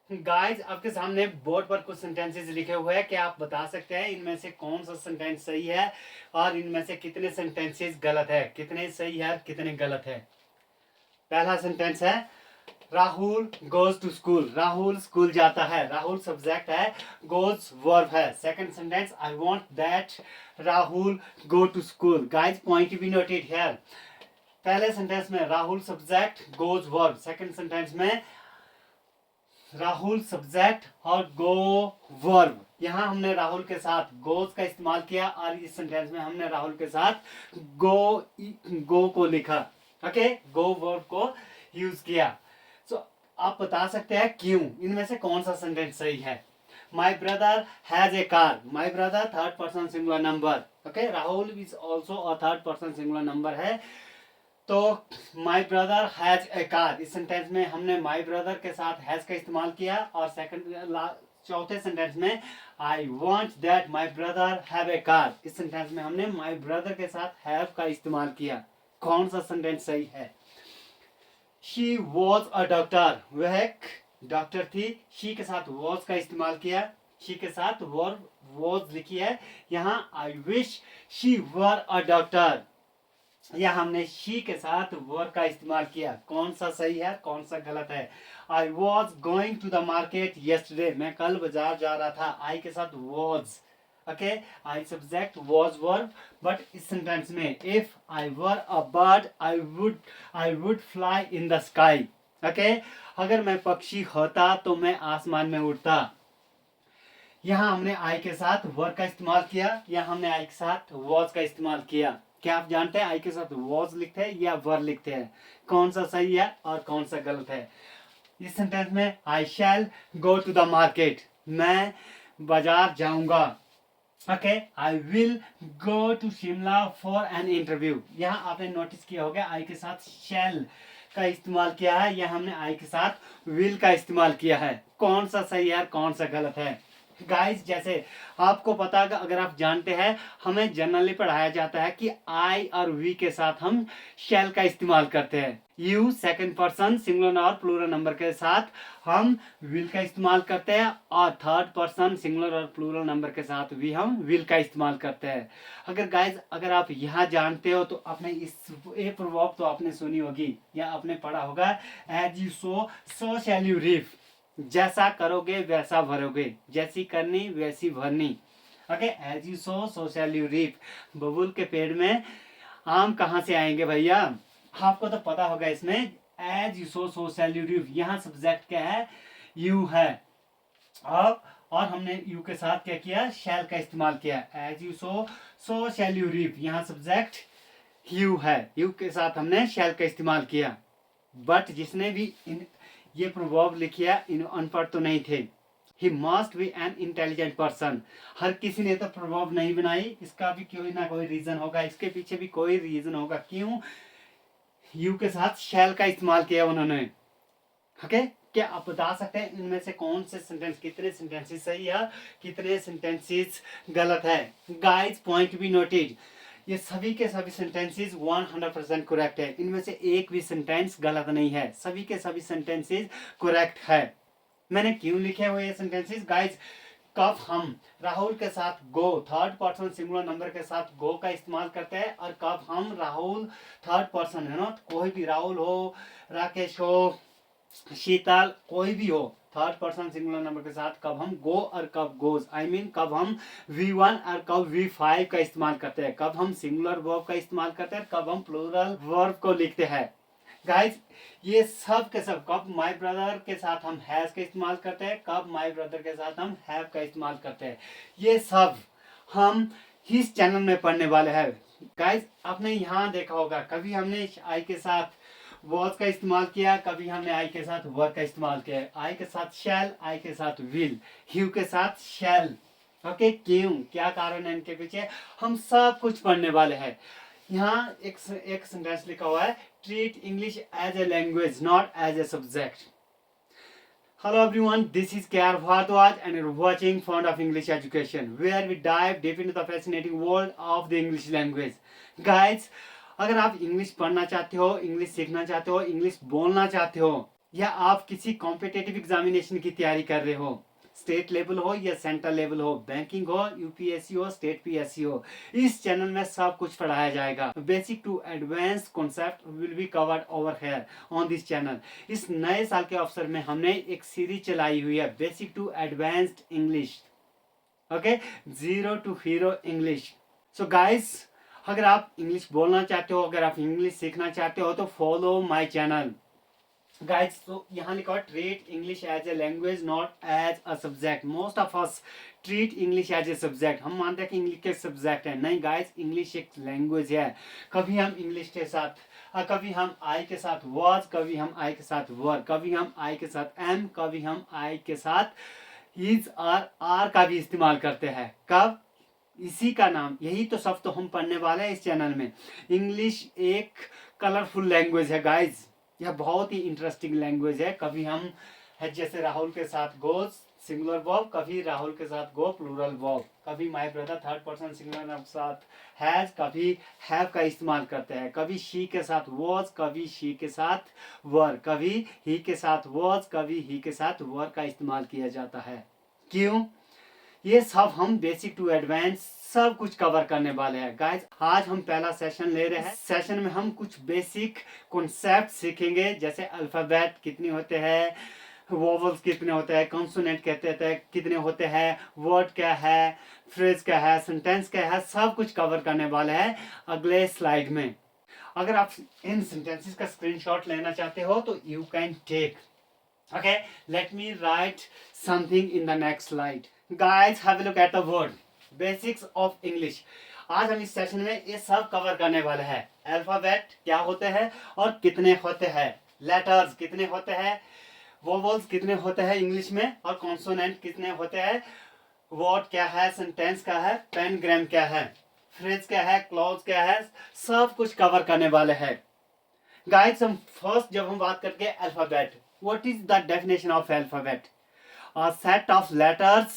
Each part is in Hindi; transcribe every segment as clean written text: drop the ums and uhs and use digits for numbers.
गाइस आपके सामने बोर्ड पर कुछ सेंटेंसेस लिखे हुए हैं। क्या आप बता सकते हैं इनमें से कौन सा सेंटेंस सही है और इनमें से कितने सेंटेंसेस गलत है, कितने सही है कितने गलत है। पहला सेंटेंस है Rahul goes to school. Rahul school जाता है। राहुल सब्जेक्ट है, गोज वर्ब है। Second sentence I want that Rahul go to school. Guys point be noted here. पहले सेंटेंस में Rahul subject, goes verb. Second sentence में राहुल सब्जेक्ट और गो वर्ब। यहां हमने राहुल के साथ गोज का इस्तेमाल किया और इस सेंटेंस में हमने राहुल के साथ गो को लिखा। ओके, गो वर्ब को यूज किया। सो आप बता सकते हैं क्यों, इनमें से कौन सा सेंटेंस सही है। My brother has a car. My brother third person singular number. Okay, Rahul is also a third person singular number है। तो my brother has a car, इस सेंटेंस में हमने माई ब्रदर के साथ हैज का इस्तेमाल किया। और चौथे सेंटेंस में I want that my brother have a car, इस सेंटेंस में हमने माई ब्रदर के साथ हैव का इस्तेमाल किया। कौन सा सेंटेंस सही है। शी वॉज अ डॉक्टर, वह एक डॉक्टर थी। शी के साथ वॉज का इस्तेमाल किया। शी के साथ वॉज लिखी है। यहाँ I wish she were a doctor, या हमने शी के साथ वर का इस्तेमाल किया। कौन सा सही है कौन सा गलत है। I was going to the market yesterday, मैं कल बाजार जा रहा था। आई के साथ was. Okay, I subject was verb. But इस सेंटेंस में if I were a bird I would fly in the sky. Okay, अगर मैं पक्षी होता तो मैं आसमान में उड़ता। यहाँ हमने आई के साथ वर का इस्तेमाल किया, या हमने आई के साथ वॉज का इस्तेमाल किया। क्या आप जानते हैं आई के साथ वॉज लिखते हैं या वर लिखते हैं, कौन सा सही है और कौन सा गलत है। इस सेंटेंस में I shall go to the market, मैं बाजार जाऊंगा। Okay, I will go to Shimla for an interview. यहाँ आपने नोटिस किया होगा आई के साथ शैल का इस्तेमाल किया है, या हमने आई के साथ विल का इस्तेमाल किया है। कौन सा सही है कौन सा गलत है। गाइस जैसे आपको पता है, अगर आप जानते हैं हमें जनरली पढ़ाया जाता है कि आई और वी के साथ हम शैल का इस्तेमाल करते हैं। यू सेकंड पर्सन सिंगुलर और प्लूरल नंबर के साथ हम विल का इस्तेमाल करते हैं, और थर्ड पर्सन सिंगुलर और प्लूरल नंबर के साथ भी हम विल का इस्तेमाल करते हैं। अगर आप यहाँ जानते हो तो आपने ये प्रभाव तो आपने सुनी होगी या आपने पढ़ा होगा, as you sow shall you reap. जैसा करोगे वैसा भरोगे, जैसी करनी वैसी भरनी। Okay, as you sow shall you reap. बबूल के पेड़ में आम कहाँ से आएंगे भैया, आपको तो पता होगा। इसमें as you sow shall you reap, यहाँ सब्जेक्ट क्या है, यू है। और हमने यू के साथ क्या किया, शैल का इस्तेमाल किया। As you sow shall you reap, यहाँ सब्जेक्ट यू है। यू के साथ हमने शैल का इस्तेमाल किया। बट जिसने भी ये प्रभाव लिखिया इन अनपढ़ तो नहीं थे। He must be an intelligent person. हर किसी ने तो प्रभाव नहीं बनाई, इसका भी कोई ना कोई रीजन होगा, इसके पीछे भी कोई रीजन होगा क्यों यू के साथ शैल का इस्तेमाल किया उन्होंने। ओके, क्या आप बता सकते हैं इनमें से कौन से सेंटेंस, कितने सेंटेंसेस सही है कितने सेंटेंसेस गलत है। गाइस पॉइंट बी नोटेड, ये सभी के सभी सेंटेंसेस 100% करेक्ट है। इनमें से एक भी सेंटेंस गलत नहीं है, सभी के सभी सेंटेंसेस करेक्ट है। मैंने क्यों लिखे हुए ये सेंटेंसेस गाइस। कब हम राहुल के साथ गो थर्ड पर्सन सिंगुलर नंबर के साथ गो का इस्तेमाल करते हैं, और कब हम राहुल थर्ड पर्सन है ना, कोई भी राहुल हो, राकेश हो, शीतल, कोई भी हो, थर्ड पर्सन सिंगुलर नंबर के साथ कब हम गो और कब गोज, आई मीन कब हम V1 और कब V5 का इस्तेमाल करते हैं, कब हम सिंगुलर वर्ब का इस्तेमाल करते हैं, कब हम प्लूरल वर्ब को लिखते हैं। गाइस ये सब के सब कब माय ब्रदर के साथ हम हैज का इस्तेमाल करते हैं, कब माय ब्रदर के साथ हम हैव का इस्तेमाल करते हैं, ये सब हम इस चैनल में पढ़ने वाले हैं। गाइस आपने यहाँ देखा होगा कभी हमने आई के साथ वॉज का इस्तेमाल किया, कभी हमने आई के साथ वर का इस्तेमाल किया। आई के साथ शैल, आई के साथ विल, यू के साथ शैल। ओके, क्यों, क्या कारण है इनके पीछे, हम सब कुछ पढ़ने वाले हैं। यहाँ एक सेंटेंस लिखा हुआ है, treat English as a language not as a subject. Hello everyone, this is K.R. Bhardwaj and you're watching Fond of English Education, where we dive deep into the fascinating world of the English language. Guys, अगर आप इंग्लिश पढ़ना चाहते हो, इंग्लिश सीखना चाहते हो, इंग्लिश बोलना चाहते हो, या आप किसी कॉम्पिटेटिव एग्जामिनेशन की तैयारी कर रहे हो, स्टेट लेवल हो या सेंट्रल लेवल हो, बैंकिंग हो, यूपीएससी हो, स्टेट पीएससी हो, इस चैनल में सब कुछ पढ़ाया जाएगा। Basic to advance concept will be covered over here on this channel. इस नए साल के अवसर में हमने एक सीरीज चलाई हुई है, basic to advanced English, okay, zero to hero English. So guys, अगर आप इंग्लिश बोलना चाहते हो, अगर आप इंग्लिश सीखना चाहते हो तो फॉलो माय चैनल गाइस। तो यहाँ लिखा है treat English as a language not as a subject. Most of us treat English as a subject. हम मानते हैं कि इंग्लिश के सब्जेक्ट है, नहीं गाइस, इंग्लिश एक लैंग्वेज है। कभी हम इंग्लिश के साथ कभी हम आई के साथ वॉज, कभी हम आई के साथ वर, कभी हम आई के साथ एम, कभी हम आई के साथ इज और आर का भी इस्तेमाल करते हैं। कब? इसी का नाम, यही तो सब तो हम पढ़ने वाले हैं इस चैनल में। इंग्लिश एक कलरफुल लैंग्वेज है गाइज, यह बहुत ही इंटरेस्टिंग लैंग्वेज है। कभी हम है जैसे राहुल के साथ गोज सिंगुलर वर्ब, कभी राहुल के साथ गो प्लूरल वर्ब, कभी my brother third person singular के साथ हैज, कभी हैव का इस्तेमाल करते हैं, कभी शी के साथ वॉज, कभी शी के साथ वर, कभी ही के साथ वॉज, कभी ही के साथ वर का इस्तेमाल किया जाता है। क्यों? ये सब हम बेसिक टू एडवांस सब कुछ कवर करने वाले हैं गाइस। आज हम पहला सेशन ले रहे हैं। सेशन में हम कुछ बेसिक कॉन्सेप्ट सीखेंगे, जैसे अल्फाबेट कितने होते हैं, वोवल्स कितने होते हैं, कॉन्सोनेंट कहते हैं कितने होते हैं, वर्ड क्या है, फ्रेज क्या है, सेंटेंस क्या है, सब कुछ कवर करने वाले हैं अगले स्लाइड में। अगर आप इन सेंटेंसेस का स्क्रीनशॉट लेना चाहते हो तो you can take, okay, let me write something in the next slide. Guys, have a look at the word basics of English. आज हम इस सेशन में ये सब कवर करने वाले हैं। अल्फाबेट क्या होते हैं और कितने होते हैं, लेटर्स कितने होते हैं, वोवल्स कितने होते हैं इंग्लिश में, और कॉन्सोनेंट कितने होते हैं, वर्ड क्या है, सेंटेंस क्या है, पेनग्राम क्या है, फ्रेज क्या है, क्लॉज क्या है, सब कुछ कवर करने वाले हैं गाइस। हम फर्स्ट जब हम बात करके alphabet, what is the definition of alphabet? A set of letters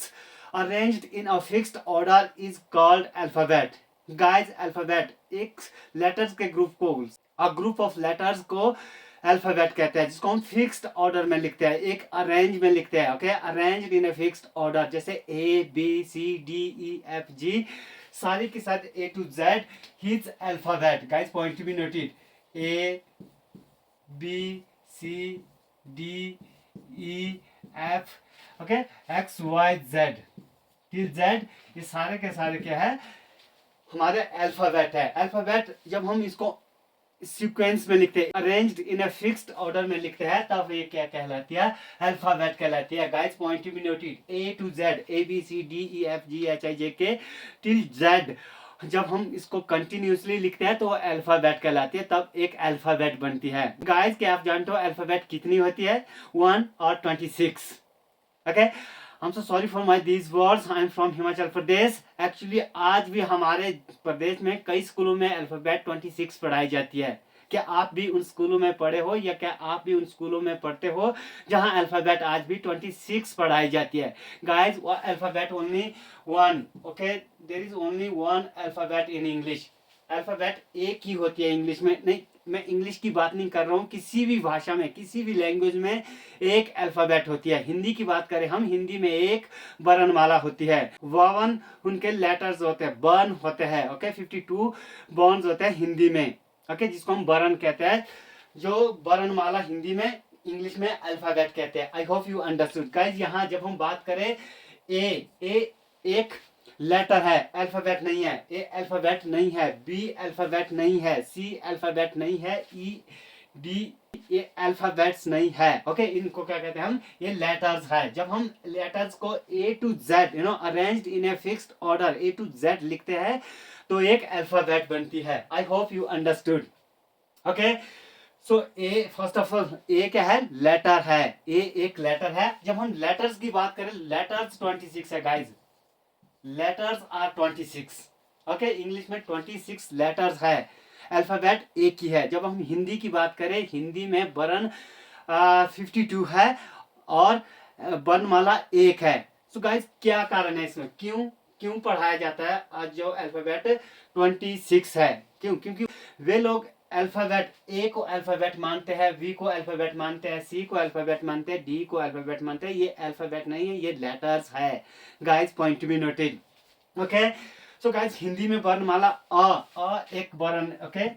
arranged in a fixed order is called alphabet. Guys, alphabet एक letters के ग्रुप को, a group of letters को अल्फाबेट कहते हैं, जिसको हम फिक्स्ड ऑर्डर में लिखते हैं, एक अरेंज में लिखते हैं, okay, arranged in a fixed order, जैसे A B C D E F G, सारी के साथ A to Z is alphabet. Guys, point to be noted, A B C D E F, okay, X Y Z till Z, ये सारे के सारे क्या है, हमारे अल्फाबेट है। अल्फाबेट जब हम इसको सीक्वेंस में लिखते हैं, arranged in a fixed order में लिखते हैं, तब ये क्या कहलाती है, अल्फाबेट कहलाती है। Guys, point to be noted, A to Z, A B C D E F G H I J K till Z, जब हम इसको कंटिन्यूसली लिखते हैं तो अल्फाबेट कहलाती है, तब एक अल्फाबेट बनती है। गाइस, क्या आप जानते हो अल्फाबेट कितनी होती है? 1 और 26, okay. I am so sorry for my these words, I am from Himachal Pradesh. Actually आज भी हमारे प्रदेश में कई स्कूलों में अल्फाबेट 26 पढ़ाई जाती है। क्या आप भी उन स्कूलों में पढ़े हो, या क्या आप भी उन स्कूलों में पढ़ते हो जहां अल्फाबेट आज भी 26 पढ़ाई जाती है? Guys, alphabet only one, okay, there is only one alphabet in English. Alphabet एक ही होती है इंग्लिश में, नहीं, मैं इंग्लिश की बात नहीं कर रहा हूँ, किसी भी भाषा में, किसी भी लैंग्वेज में एक अल्फाबेट होती है। हिंदी की बात करें हम, हिंदी में एक वर्णमाला होती है, 52 उनके लेटर्स होते हैं, बर्न होते हैं, ओके, 52 बॉन्ड्स होते हैं हिंदी में, ओके, जिसको हम वर्ण कहते हैं, जो वर्णमाला हिंदी में, इंग्लिश में अल्फाबेट कहते हैं। आई होप यू अंडरस्टूड गाइस। यहाँ जब हम बात करें ए एक लेटर है, अल्फाबेट नहीं है, ए अल्फाबेट नहीं है, बी अल्फाबेट नहीं है, सी अल्फाबेट नहीं है, ई डी ये अल्फाबेट्स नहीं है, ओके, इनको क्या कहते हैं हम, ये लेटर्स है। जब हम लेटर्स को A to Z arranged in a fixed order A to Z लिखते हैं तो एक अल्फाबेट बनती है। I hope you understood, okay. So A, first of all, A क्या है, लेटर है, ए एक लेटर है। जब हम लेटर्स की बात करें, लेटर्स 26 है guys, letters are 26, okay, English में 26 लेटर्स है, अल्फाबेट एक ही है। जब हम हिंदी की बात करें, हिंदी में वर्ण 52 है और वर्णमाला एक है। सो गाइस, क्या कारण है इसमें, क्यों क्यों पढ़ाया जाता है आज जो अल्फाबेट 26 है? क्यों? क्योंकि वे लोग अल्फाबेट, ए को अल्फाबेट मानते हैं, वी को अल्फाबेट मानते हैं, सी को अल्फाबेट मानते हैं, डी को अल्फाबेट मानते हैं। ये अल्फाबेट नहीं है, ये लेटर्स है guys, point to be noted. Okay, so guys Hindi में वर्णमाला अ एक वर्ण, ओके,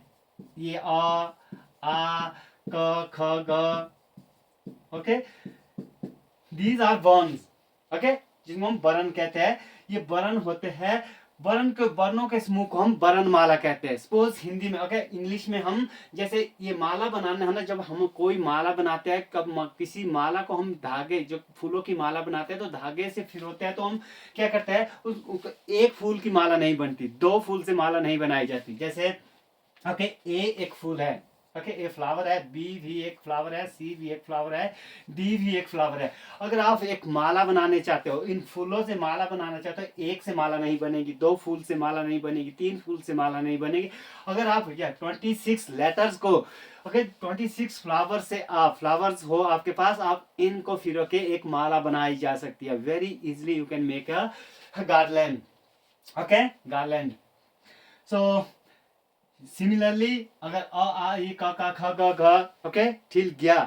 ये आ क ख ग, ओके, दीज आर वर्न्स, ओके, जिनको हम वर्ण कहते हैं। ये वर्ण होते हैं, वर्ण के वर्णों के समूह को हम वर्णमाला कहते हैं। सपोज हिंदी में, ओके, इंग्लिश में हम जैसे ये माला बनाना है ना, जब हम कोई माला बनाते हैं, किसी माला को हम धागे, जो फूलों की माला बनाते हैं तो धागे से फिरोते हैं, तो हम क्या करते हैं, एक फूल की माला नहीं बनती, दो फूल से माला नहीं बनाई जाती। जैसे ओके, ए एक फूल है, ओके, ए फ्लावर है, बी भी एक फ्लावर है, सी भी एक फ्लावर है, डी भी एक फ्लावर है। अगर आप एक माला बनाने चाहते हो, इन फूलों से माला बनाना चाहते हो, एक से माला नहीं बनेगी, दो फूल से माला नहीं बनेगी, तीन फूल से माला नहीं बनेगी। अगर आप 26 लेटर्स को, ओके, 26 फ्लावर से आप फ्लावर्स हो आपके पास, आप इनको फिरो के एक माला बनाई जा सकती है। Very easily you can make a garland, okay, garland. So similarly अगर अ आ ई क ख ग घ, ओके, ठीक गया,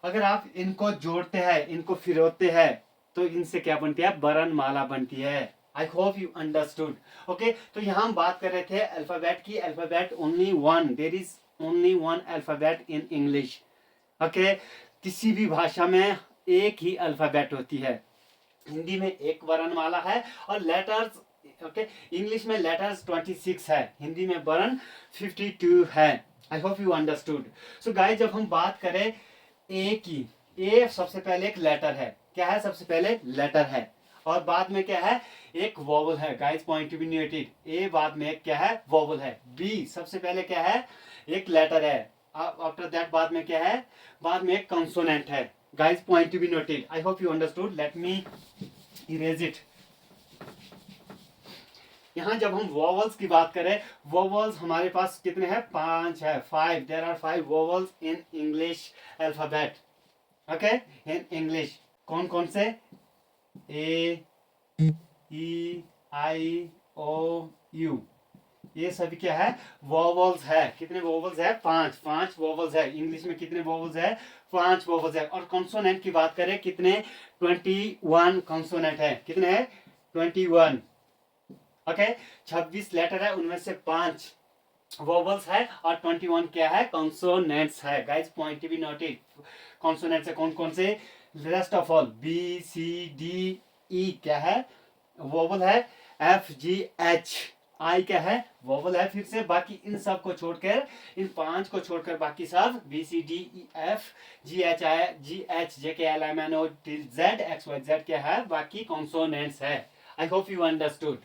अगर आप इनको जोड़ते हैं, इनको फिरोते हैं, तो इनसे क्या बनती है, वर्णमाला बनती है। I hope you understood. Okay, तो यहाँ हम बात कर रहे थे अल्फाबेट की। Alphabet only one, there is only one alphabet in English, okay, किसी भी भाषा में एक ही अल्फाबेट होती है। हिंदी में एक वर्णमाला है और लेटर्स, ओके, इंग्लिश में लेटर्स 26 है, हिंदी में वर्ण 52 है। I hope you understood. So guys, जब हम बात करें ए की, ए सबसे पहले एक लेटर है, क्या है, सबसे पहले लेटर है, और बाद में क्या है, एक वोवल है। Guys point to be noted, A बाद में एक क्या है, वोवल है। बी सबसे पहले क्या है, एक लेटर है, आफ्टर दैट बाद में क्या है, बाद में एक कंसोनेंट है। Guys point to be noted, I hope you understood. Let me erase it. यहाँ जब हम वोवल्स की बात करें, वोवल्स हमारे पास कितने हैं, 5 है, 5, there are 5 vowels in English alphabet, okay, in English. कौन कौन से, ए ई आई ओ यू, ये सभी क्या है, वोवल्स है। कितने वोवल्स है, 5, 5 वोवल्स है। इंग्लिश में कितने वोवल्स है, 5 वोवल्स है। और कॉन्सोनेंट की बात करें, कितने, 21 कॉन्सोनेंट है। कितने है, 21, ओके, 26 लेटर है, उनमें से 5 वोवल्स है और 21 क्या है, कॉन्सोनेंट्स है। Guys point to be noted, consonants है कौन कौन से, rest of all B C D E क्या है, वोवल है, एफ जी एच आई क्या है, वोवल है। फिर से बाकी इन सब को छोड़कर, इन 5 को छोड़कर बाकी सब B C D E F G H I G H J K L M N O till Z X Y Z क्या है, बाकी कॉन्सोनेंट्स है। I hope you understood.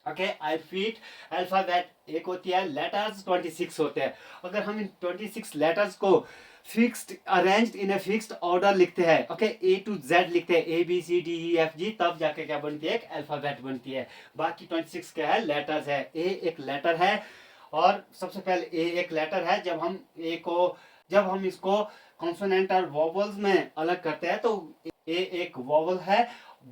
Okay, I repeat, alphabet एक होती है, लेटर्स 26 होते हैं। अगर हम इन 26 लेटर्स को fixed, arranged in a fixed order लिखते हैं, ओके, ए टू जेड लिखते हैं, A B C D E F जी, तब जाके क्या बनती है, एक अल्फाबेट बनती है। बाकी 26 क्या है, लेटर्स है। ए एक लेटर है, और सबसे पहले ए एक लेटर है। जब हम इसको कॉन्सोनेंट और वोवल्स में अलग करते हैं, तो ए एक वोवल है,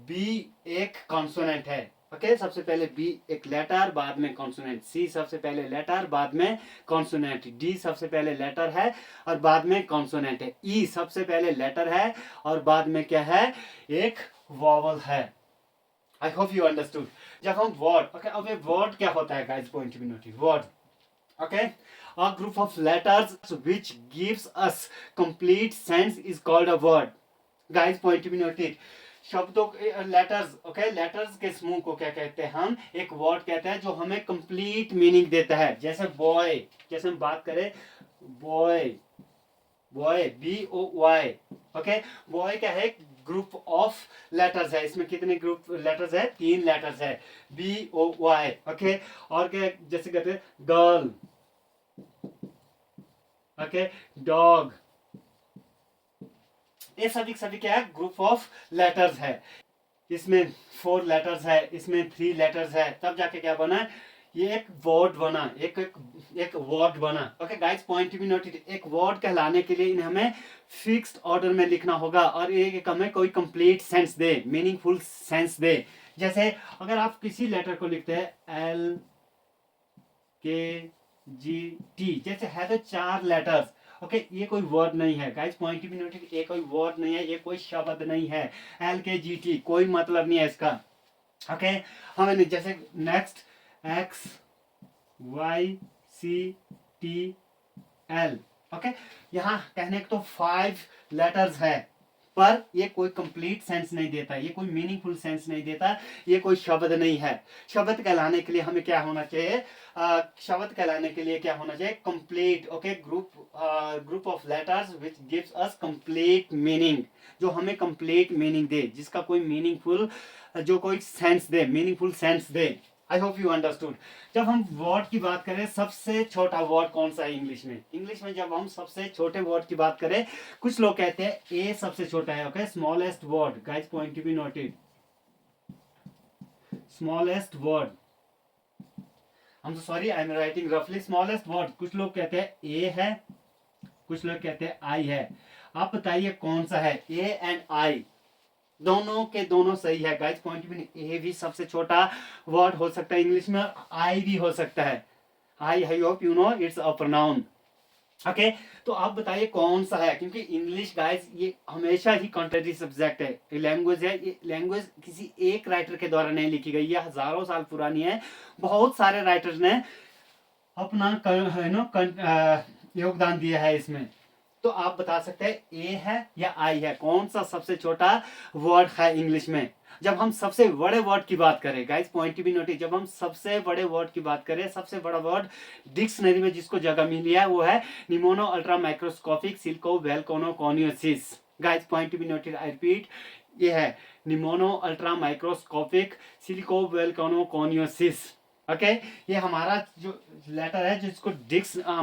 बी एक कॉन्सोनेंट है। ओके, सबसे पहले बी एक लेटर, बाद में कॉन्सोनेंट। सी सबसे पहले लेटर, बाद में कॉन्सोनेंट। डी सबसे पहले लेटर है और बाद में कॉन्सोनेंट है। ई सबसे पहले लेटर है और बाद में क्या है, एक वोवल है। I hope you understood. जब हम वर्ड, ओके, अब ये वर्ड क्या होता है guys, point to be noted, word, okay, a group of letters which gives us complete sense is called a word. Guys point to be noted, शब्दों के लेटर्स, ओके, लेटर्स के समूह को क्या कहते हैं, हम एक वर्ड कहते हैं जो हमें कंप्लीट मीनिंग देता है। जैसे बॉय, जैसे हम बात करें boy, boy B O Y, okay, boy क्या है, ग्रुप ऑफ लेटर्स है। इसमें कितने ग्रुप लेटर्स है, 3 लेटर्स है, बी ओ वाई, ओके। और क्या, जैसे कहते हैं गर्ल, ओके, डॉग, ये सभी क्या है, ग्रुप ऑफ लेटर्स है। इसमें 4 लेटर्स है, इसमें 3 लेटर्स है, तब जाके क्या बना, ये एक वर्ड बना, एक वर्ड बना। Okay guys point to be noted, एक वर्ड कहलाने के लिए इन्हें हमें फिक्स्ड ऑर्डर में लिखना होगा और एक हमें कोई complete sense they, meaningful sense they. जैसे अगर आप किसी लेटर को लिखते हैं एल के जी टी जैसे है तो 4 लेटर्स। ओके ये कोई वर्ड नहीं है गाइस, पॉइंट बी नोटेड, ये कोई वर्ड नहीं है, ये कोई शब्द नहीं है। एल के जी टी कोई मतलब नहीं है इसका। ओके हमें जैसे next X Y C T L. Okay यहाँ कहने को तो 5 लेटर्स है, पर ये कोई कंप्लीट सेंस नहीं देता, ये कोई मीनिंगफुल सेंस नहीं देता, ये कोई शब्द नहीं है। शब्द कहलाने के लिए हमें क्या होना चाहिए? शब्द कहलाने के लिए क्या होना चाहिए? Complete. Okay group of letters which gives us complete meaning, जो हमें कंप्लीट मीनिंग दे, जिसका कोई मीनिंगफुल, जो कोई sense they, meaningful sense they. I hope you understood. जब हम वर्ड की बात करें, सबसे छोटा वर्ड कौन सा है इंग्लिश में? इंग्लिश में जब हम सबसे छोटे वर्ड की बात करें, कुछ लोग कहते हैं ए सबसे छोटा है। Okay smallest word guys, point to be noted, smallest word, हम तो सॉरी आई एम राइटिंग रफली, स्मॉलेस्ट वर्ड कुछ लोग कहते हैं ए है, कुछ लोग कहते हैं आई है। आप बताइए कौन सा है? ए एंड आई दोनों के दोनों सही है गाइस, पॉइंट भी। ए भी सबसे छोटा वर्ड हो सकता है इंग्लिश में, आई भी हो सकता है। I hope you no it's a pronoun. Okay तो आप बताइए कौन सा है, क्योंकि इंग्लिश गाइस ये हमेशा ही कॉन्ट्रेडिक्टरी सब्जेक्ट है, ये लैंग्वेज है, ये लैंग्वेज किसी एक राइटर के द्वारा नहीं लिखी गई है, हजारों साल पुरानी है। बहुत सारे राइटर्स ने अपना योगदान दिया है इसमें। तो आप बता सकते हैं ए है या आई है, कौन सा सबसे छोटा वर्ड है इंग्लिश में? जब हम सबसे बड़े वर्ड की बात करें गाइस, पॉइंट भी नोटिस, जब हम सबसे बड़े वर्ड की बात करें, सबसे बड़ा वर्ड डिक्शनरी में जिसको जगह मिली है वो है निमोनो अल्ट्रा माइक्रोस्कोपिक सिल्को वेलकोनो कॉनियोसिस। गाइस पॉइंट भी नोटिस, आई रिपीट, ये है निमोनो अल्ट्रा माइक्रोस्कोपिक सिल्को वेलकोनो कॉनियोसिस। ओके ये हमारा जो लेटर है, जिसको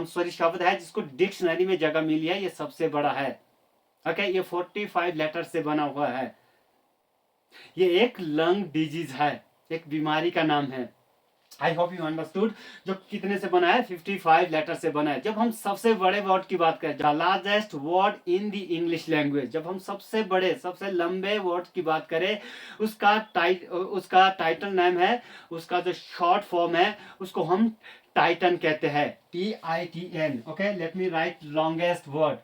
सॉरी शब्द है जिसको डिक्शनरी में जगह मिली है, ये सबसे बड़ा है। ओके ये 45 लेटर से बना हुआ है। ये एक लंग डिजीज है, एक बीमारी का नाम है। I hope you understood. जो कितने से बना है? 55 लेटर से बना है। जब हम सबसे बड़े वर्ड की बात करें, the largest word in the English language, जब हम सबसे बड़े सबसे लंबे वर्ड की बात करें, उसका टाइटल नेम है, उसका जो शॉर्ट फॉर्म है उसको हम टाइटन कहते हैं, TITN। Okay let me right longest word,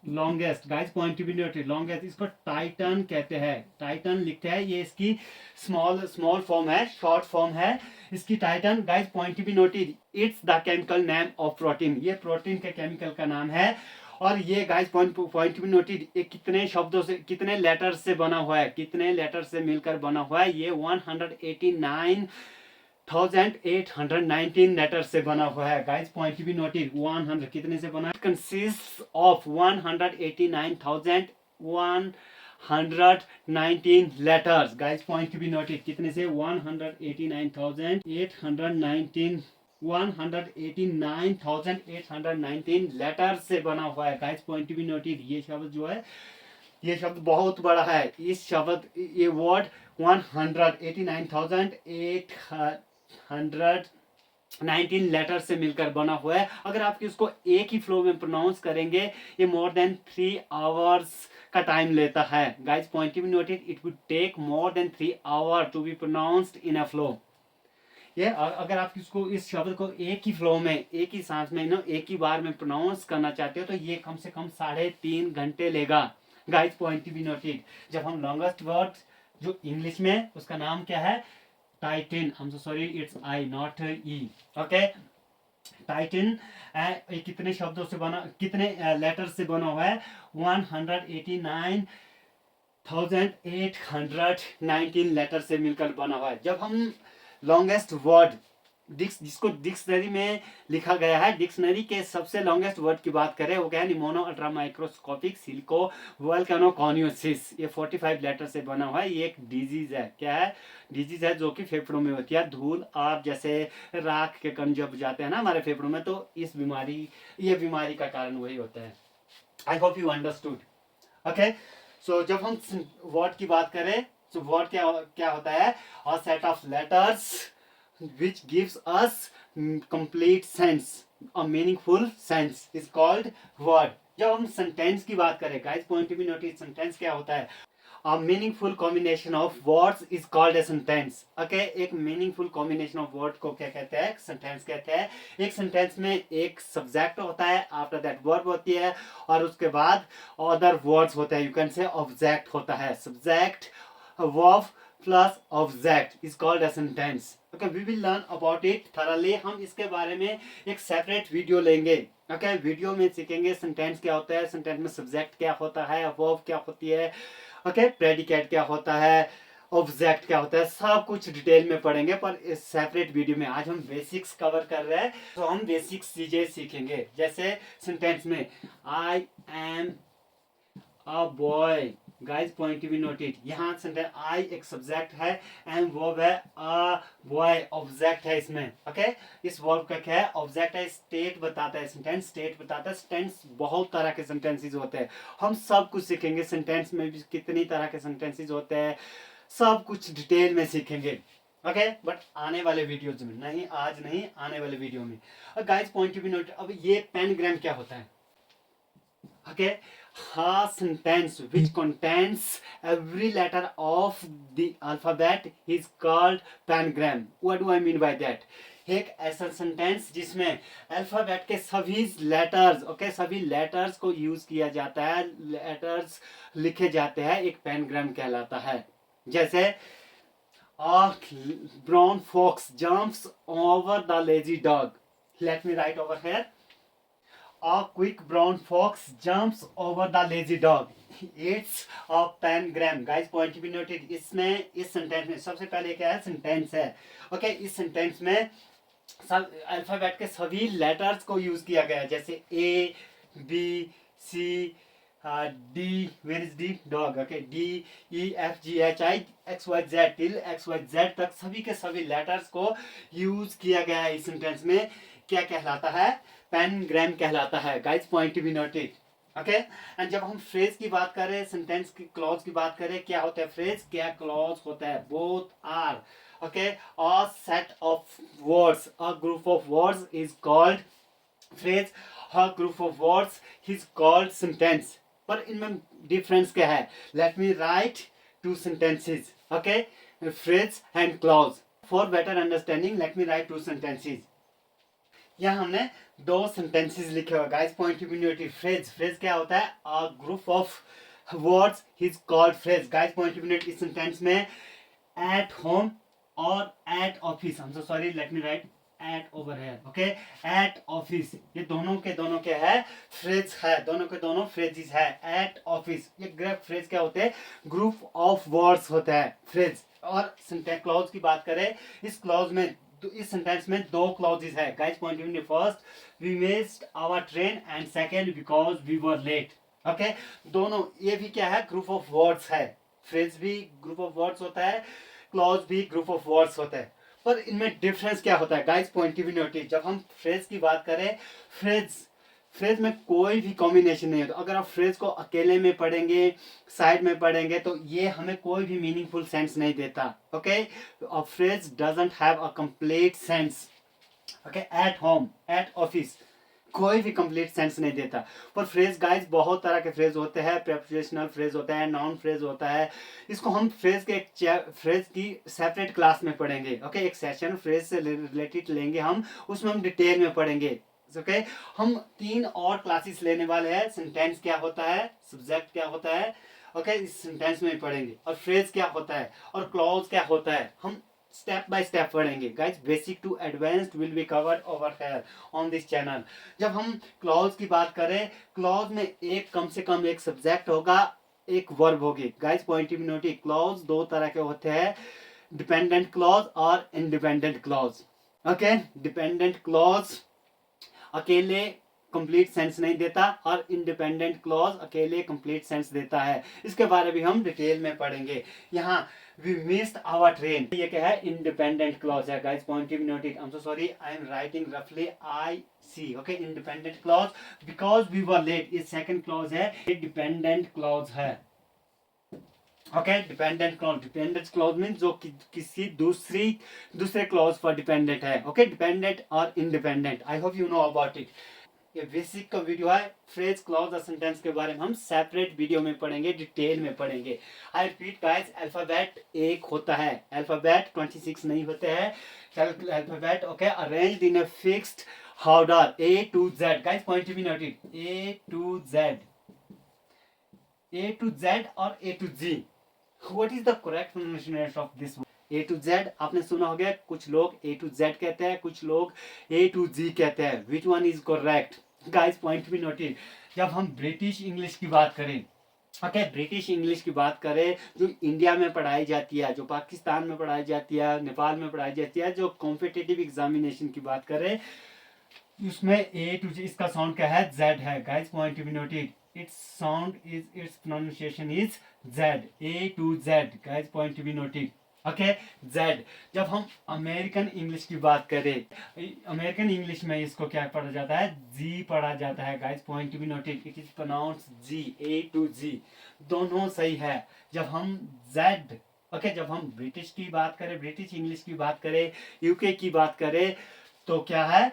longest guys, point to be noted, longest इसको टाइटन कहते हैं, टाइटन लिखते हैं, ये इसकी स्मॉल फॉर्म है, शॉर्ट फॉर्म है इसकी Titan. Guys point to be noted, it's the chemical name of protein, ये प्रोटीन के केमिकल का नाम है। और ये guys point to be noted, ये कितने शब्दों से, कितने लेटर से बना हुआ है, कितने लेटर से मिलकर बना हुआ है? ये 189,819 लेटर से बना हुआ है guys, point to be noted. 100 कितने से बना? Consist of 189,119 letters guys, point to be noted. कितने से? 189,819 189,819 लेटर से बना हुआ है guys, point to be noted. ये शब्द जो है, ये शब्द बहुत बड़ा है। इस शब्द, ये वर्ड 189,819 लेटर से मिलकर बना हुआ है। अगर आप इसको एक ही फ्लो में प्रोनाउंस करेंगे, ये मोर देन 3 आवर्स का टाइम लेता है guys, point to be noted, it would take more than 3 hour to be pronounced in a flow. ये अगर आप इसको, इस शब्द को एक ही फ्लो में, एक ही सांस में, एक ही बार में प्रोनाउंस करना चाहते हो, तो ये कम से कम 3.5 घंटे लेगा guys, point to be noted. जब हम लॉन्गेस्ट वर्ड जो इंग्लिश में, उसका नाम क्या है? Title. I am so sorry, it's I not E. Okay title कितने शब्दों से बना, कितने लेटर से बना हुआ है? 189,819 लेटर से मिलकर बना हुआ है। जब हम लॉन्गेस्ट वर्ड जिसको डिक्शनरी में लिखा गया है, डिक्शनरी के सबसे लॉन्गेस्ट वर्ड की बात करें, वो क्या है? निमोनो अल्ट्रा माइक्रोस्कोपिक सिल्को वोल्केनो कॉनियोसिस। ये 45 लेटर से बना हुआ है। ये एक डिजीज है। क्या है? डिजीज है जो कि फेफड़ों में होती है। धूल और जैसे राख के कण जब जाते हैं ना हमारे फेफड़ों में, तो इस बीमारी, ये बीमारी का कारण वही होता है। I hope you understood. Okay सो जब हम वर्ड की बात करें, तो वर्ड क्या क्या होता है? अ set of letters which gives us complete sense, a meaningful sense is called word। जब हम सेंटेंस की बात करें guys, point to be notice, sentence क्या होता है? a meaningful combination of words is called a sentence. Okay, एक meaningful combination of word को क्या कहते हैं, sentence कहते हैं. एक sentence में एक subject होता है, after that verb होती है, और उसके बाद other words होते हैं. You can say object होता है. Subject, verb plus object is called a sentence. Okay, we will learn about it thoroughly. हम इसके बारे में एक separate video लेंगे. Okay, वीडियो में सीखेंगे सेंटेंस क्या होता है, सेंटेंस में सब्जेक्ट क्या होता है, वर्ब क्या होती है, ओके, प्रेडिकेट क्या होता है, ऑब्जेक्ट क्या होता है, सब कुछ डिटेल में पढ़ेंगे पर इस सेपरेट वीडियो में. आज हम बेसिक्स कवर कर रहे हैं, तो हम बेसिक्स चीजें सीखेंगे. जैसे सेंटेंस में I am a boy, guys point to be noted. यहाँ सेंटेंस आई एक सब्जेक्ट है, एंड वर्ब है अ बॉय ऑब्जेक्ट है इसमें. ओके, इस वर्ब का क्या है, ऑब्जेक्ट है. स्टेट बताता है, सेंटेंस स्टेट बताता है. सेंटेंस बहुत तरह के सेंटेंसेस होते हैं, हम सब कुछ सीखेंगे. सेंटेंस में भी कितनी तरह के सेंटेंसेस होते हैं, सब कुछ डिटेल में सीखेंगे. ओके, बट आने वाले वीडियोज में, नहीं आज नहीं, आने वाले वीडियो में. Guys point to be noted. अब ये पेनग्राम क्या होता है? Okay, a sentence which contains every letter of the alphabet is called pangram. What do I mean by that? एक ऐसा सेंटेंस जिसमें अल्फाबेट के सभी लेटर्स, ओके, सभी लेटर्स को यूज किया जाता है, लेटर्स लिखे जाते हैं, एक पेनग्राम कहलाता है. जैसे a brown fox jumps over the lazy dog. Let me write over here. A quick brown fox jumps over the lazy dog. It's a pangram. Guys, point to be noted. इसमें, इस सेंटेंस में सबसे पहले क्या है, सेंटेंस है. ओके, इस सेंटेंस में सब अल्फाबेट के सभी लेटर्स को यूज किया गया है. जैसे A, B, C, D, where is D, dog. Okay, D, E, F, G, H, I, X, Y, Z, till X, Y, Z तक सभी के सभी लेटर्स को यूज किया गया है. इस सेंटेंस में क्या कहलाता है, पेनग्राम कहलाता है. Guys point to be noted. Okay, and जब हम फ्रेज की बात करें, सेंटेंस की क्लॉज की बात करें, क्या होता है फ्रेज, क्या क्लॉज होता है, both are. Okay, a set of words, a group of words is called phrase, a group of words is called sentence. पर इनमें डिफरेंस क्या है? Let me write two sentences. Okay, phrase and clause. For better understanding let me write two sentences. यहाँ हमने दो सेंटेंसेस लिखे हुए. Guys point to be noted. Phrase, phrase क्या होता है, a group of words is called phrase. Guys point to be noted. इस सेंटेंस में एट होम और एट ऑफिस, हम so sorry, let me write at over here. Okay, at office, ये दोनों के दोनों क्या है, फ्रेज है. दोनों के दोनों फ्रेजेस है. एट ऑफिस, ये ग्रुप फ्रेज क्या होते हैं, ग्रुप ऑफ वर्ड्स होता है फ्रेज. और सेंटेंस क्लॉज की बात करें, इस क्लॉज में, तो इस सेंटेंस में दो क्लॉजेस है. Guys point of view, first, we missed our train, and second, because we were late. Okay, दोनों, ये भी क्या है, ग्रुप ऑफ वर्ड्स है. फ्रेज भी ग्रुप ऑफ वर्ड्स होता है, क्लॉज भी ग्रुप ऑफ वर्ड्स होता है. पर इनमें डिफरेंस क्या होता है? Guys point of view notice. जब हम फ्रेज की बात करें, फ्रेज, फ्रेज में कोई भी कॉम्बिनेशन नहीं होता. अगर आप फ्रेज को अकेले में पढ़ेंगे, साइड में पढ़ेंगे, तो ये हमें कोई भी मीनिंगफुल सेंस नहीं देता. Okay, a phrase doesn't have a complete sense. Okay, at home, at office, कोई भी कंप्लीट सेंस नहीं देता. पर फ्रेज गाइस बहुत तरह के फ्रेज होते हैं. प्रेपोजिशनल फ्रेज होता है, नाउन फ्रेज होता है. इसको हम फ्रेज के एक फ्रेज की सेपरेट क्लास में पढ़ेंगे. ओके, एक सेशन फ्रेज से रिलेटेड लेंगे हम, उसमें हम डिटेल में पढ़ेंगे. ओके, हम 3 और क्लासेस लेने वाले हैं. सेंटेंस क्या होता है, सब्जेक्ट क्या होता है, ओके, इस सेंटेंस में पढ़ेंगे. और फ्रेज क्या होता है, और क्लॉज क्या होता है, हम स्टेप बाय स्टेप पढ़ेंगे. Guys, basic to advanced will be covered over here on this channel. जब हम क्लॉज की बात करें, क्लॉज में एक, कम से कम एक सब्जेक्ट होगा, एक वर्ब होगी. Guys point of notice. Clause दो तरह के होते हैं, डिपेंडेंट क्लॉज और independent clause. Okay, dependent clause अकेले कंप्लीट सेंस नहीं देता, और इंडिपेंडेंट क्लॉज अकेले कंप्लीट सेंस देता है. इसके बारे में हम डिटेल में पढ़ेंगे. यहाँ वी मिस्ड आवर ट्रेन, ये क्या है, इंडिपेंडेंट क्लॉज है. Guys point of notice. I am so sorry, I am writing रफली, I see. Okay, independent clause, because we were late, ये सेकंड क्लॉज है, ये डिपेंडेंट क्लॉज है. Okay, dependent clause, dependent clause mean जो किसी दूसरे क्लॉज पर डिपेंडेंट है. ओके, डिपेंडेंट और independent. I hope you know about it. ये बेसिक का वीडियो है। फ्रेज, क्लॉज और सेंटेंस के बारे में हम सेपरेट वीडियो में पढ़ेंगे, डिटेल में पढ़ेंगे। आई रिपीट गाइस, अल्फाबेट एक होता है, अल्फाबेट 26 नहीं होते हैं। Alphabet okay arranged in a fixed order A to Z। Guys point to be noted, A to Z, A to Z और A to G। What is the correct pronunciation of this word? A to Z आपने सुना होगा, कुछ लोग A to Z कहते हैं, कुछ लोग A to G कहते हैं। Which one is correct? Guys, point to be noted। जब हम ब्रिटिश इंग्लिश की बात करें, ओके ब्रिटिश इंग्लिश की बात करें जो इंडिया में पढ़ाई जाती है, जो पाकिस्तान में पढ़ाई जाती है, नेपाल में पढ़ाई जाती है, जो कॉम्पिटिटिव एग्जामिनेशन की बात करें, उसमें A to G इसका साउंड क्या है? Z है। Guys point to be noted, it's sound is, it's pronunciation is Z, A to Z। Guys point to be noted, okay Z। जब हम अमेरिकन इंग्लिश की बात करें, अमेरिकन इंग्लिश में इसको क्या पढ़ा जाता है? G पढ़ा जाता है। Guys point to be noted, it is pronounced G, A to G। दोनों सही है। जब हम Z ओके जब हम ब्रिटिश की बात करें, ब्रिटिश इंग्लिश की बात करें, यूके की बात करें, तो क्या है?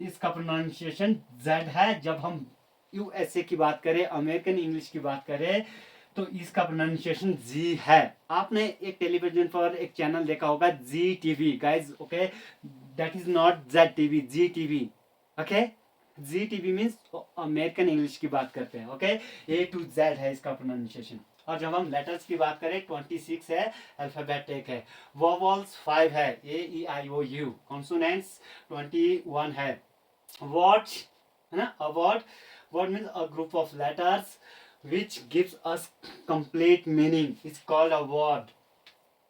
इसका प्रोनाउंसिएशन Z है। जब हम यूएसए की बात करें, अमेरिकन इंग्लिश की बात करें, तो इसका प्रोनाउंसिएशन G है। आपने एक टेलीविजन पर एक चैनल देखा होगा Zee TV. Guys okay that is not Z TV, Zee TV. Okay Zee TV means American English की बात करते हैं। ओके A to Z है इसका प्रोनाउंसिएशन। और जब हम लेटर्स की बात करें 26 है, अल्फाबेट एक है, वोवल्स 5 है, A E I O U, consonants 21 है, वर्ड्स है ना, a word means a group of letters which gives us complete meaning is called a word।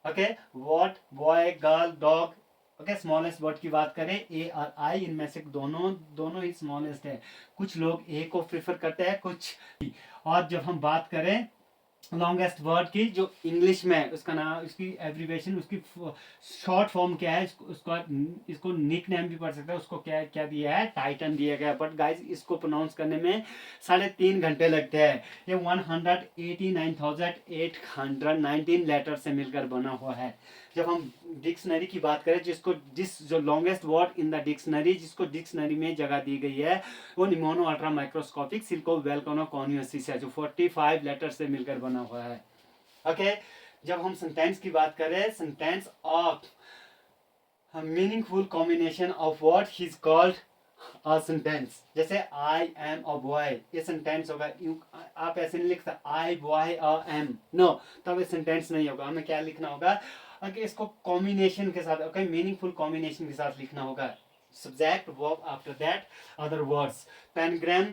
okay word, boy, girl, dog। Okay smallest word की बात करें A और I, इनमें से दोनों ही स्मॉलेस्ट है। कुछ लोग A को प्रेफर करते हैं, कुछ। और जब हम बात करें लॉन्गेस्ट वर्ड की, जो इंग्लिश में उसका नाम, उसकी एब्रीवेशन, उसकी शॉर्ट फॉर्म क्या है, इसको निक नेम भी पढ़ सकते हैं। उसको क्या क्या दिया है? टाइटन दिया गया। बट गाइज इसको प्रोनाउंस करने में 3.5 घंटे लगते हैं। ये 189,819 लेटर से मिलकर बना हुआ है। जब हम डिक्शनरी की बात करें, जो longest word in the dictionary, जिसको डिक्शनरी में जगह दी गई है, वो निमोनो अल्ट्रा माइक्रोस्कोपिक सिल्को वेलकोनो कॉन्यूसिस है, जो 45 लेटर से मिलकर बना हुआ है। ओके जब हम सेंटेंस की बात करें, sentence of meaningful combination of word is called a sentence. जैसे आई एम अ बॉय, ये सेंटेंस होगा। आप ऐसे नहीं लिख सकते आई बॉय अ एम, नो, तब ये सेंटेंस नहीं होगा। हमें क्या लिखना होगा? कि इसको कॉम्बिनेशन के साथ, ओके मीनिंगफुल कॉम्बिनेशन के साथ लिखना होगा। Subject, verb, after that other words. Pangram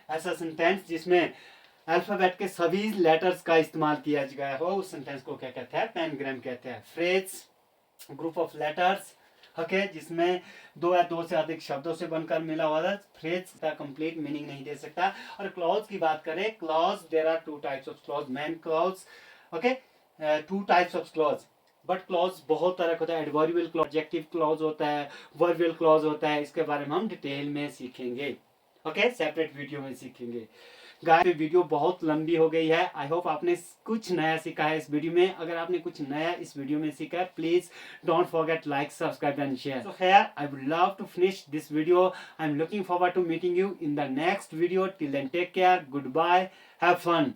ऐसा सेंटेंस जिसमें अल्फाबेट के सभी लेटर्स का इस्तेमाल किया गया हो, उस सेंटेंस को क्या कहते हैं? पेनग्राम कहते हैं। Phrase, group of letters okay जिसमें दो या दो से अधिक शब्दों से बनकर मिला हुआ है। फ्रेज का कंप्लीट मीनिंग नहीं दे सकता। और क्लॉज की बात करें, clause there are 2 types of clause, main clause okay 2 types of clause. But clause बहुत तरह का होता है। एडवर्बियल क्लॉज, ऑब्जेक्टिव क्लॉज होता है, वर्बियल क्लॉज होता है। इसके बारे में हम डिटेल में सीखेंगे, ओके सेपरेट वीडियो में सीखेंगे। गाइस वीडियो बहुत लंबी हो गई है। आई होप आपने कुछ नया सीखा है इस वीडियो में। अगर आपने कुछ नया इस वीडियो में सीखा है, please don't forget like, subscribe and share. So here I would love to finish this video. I am looking forward to meeting you in the next video. Till then take care, good bye, have fun.